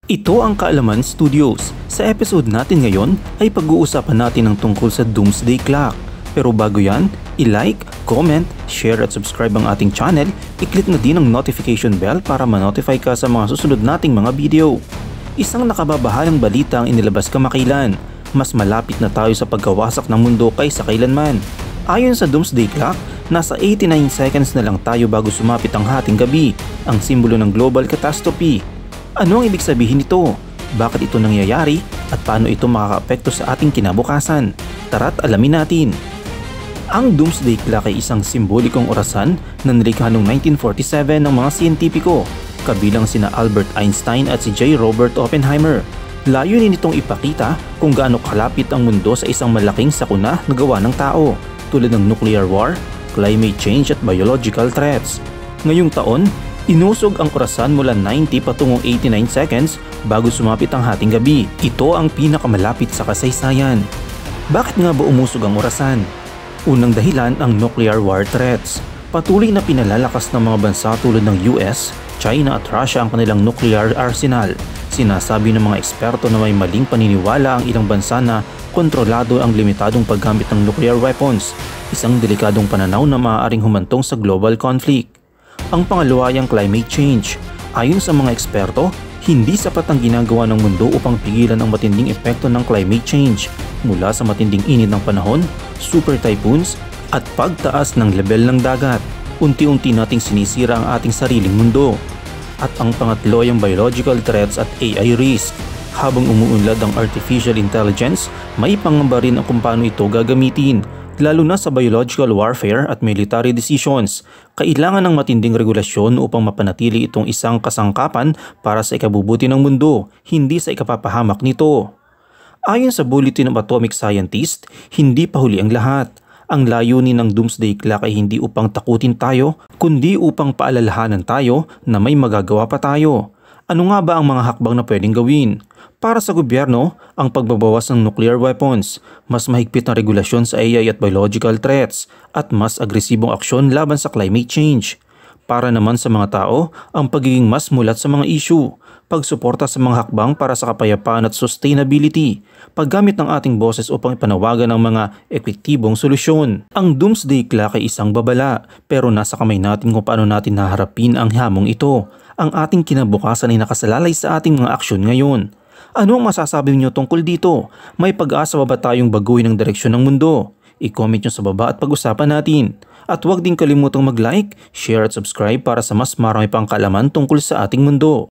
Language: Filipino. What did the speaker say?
Ito ang Kaalaman Studios. Sa episode natin ngayon ay pag-uusapan natin ang tungkol sa Doomsday Clock. Pero bago yan, i-like, comment, share at subscribe ang ating channel, i-click na din ang notification bell para ma-notify ka sa mga susunod nating mga video. Isang nakababahalang balita ang inilabas kamakailan. Mas malapit na tayo sa pagkawasak ng mundo kaysa kailanman. Ayon sa Doomsday Clock, nasa 89 seconds na lang tayo bago sumapit ang hating gabi, ang simbolo ng global catastrophe. Ano ang ibig sabihin nito? Bakit ito nangyayari? At paano ito makakaapekto sa ating kinabukasan? Tara't alamin natin. Ang Doomsday Clock ay isang simbolikong orasan na nilikha noong 1947 ng mga siyentipiko, kabilang sina Albert Einstein at si J. Robert Oppenheimer. Layunin nitong ipakita kung gaano kalapit ang mundo sa isang malaking sakuna na gawa ng tao, tulad ng nuclear war, climate change at biological threats. Ngayong taon, inusog ang orasan mula 90 patungong 89 seconds bago sumapit ang hating gabi. Ito ang pinakamalapit sa kasaysayan. Bakit nga ba umusog ang orasan? Unang dahilan ang nuclear war threats. Patuloy na pinalalakas ng mga bansa tulad ng US, China at Russia ang kanilang nuclear arsenal. Sinasabi ng mga eksperto na may maling paniniwala ang ilang bansa na kontrolado ang limitadong paggamit ng nuclear weapons, isang delikadong pananaw na maaaring humantong sa global conflict. Ang pangalawa ay ang climate change. Ayon sa mga eksperto, hindi sapat ang ginagawa ng mundo upang pigilan ang matinding epekto ng climate change, mula sa matinding init ng panahon, super typhoons, at pagtaas ng level ng dagat. Unti-unti nating sinisira ang ating sariling mundo. At ang pangatlo ay ang biological threats at AI risk. Habang umuunlad ang artificial intelligence, may pangamba rin ang kung paano ito gagamitin. Lalo na sa biological warfare at military decisions, kailangan ng matinding regulasyon upang mapanatili itong isang kasangkapan para sa ikabubuti ng mundo, hindi sa ikapapahamak nito. Ayon sa Bulletin of Atomic Scientists, hindi pa huli ang lahat. Ang layunin ng Doomsday Clock ay hindi upang takutin tayo, kundi upang paalalahanan tayo na may magagawa pa tayo. Ano nga ba ang mga hakbang na pwedeng gawin? Para sa gobyerno, ang pagbabawas ng nuclear weapons, mas mahigpit na regulasyon sa AI at biological threats, at mas agresibong aksyon laban sa climate change. Para naman sa mga tao, ang pagiging mas mulat sa mga issue, pagsuporta sa mga hakbang para sa kapayapaan at sustainability, paggamit ng ating boses upang ipanawagan ang mga epektibong solusyon. Ang Doomsday Clock ay isang babala, pero nasa kamay natin kung paano natin naharapin ang hamong ito. Ang ating kinabukasan ay nakasalalay sa ating mga aksyon ngayon. Ano ang masasabi niyo tungkol dito? May pag-asa ba tayong baguhin ang direksyon ng mundo? I-comment nyo sa baba at pag-usapan natin. At huwag din kalimutang mag-like, share at subscribe para sa mas marami pang kaalaman tungkol sa ating mundo.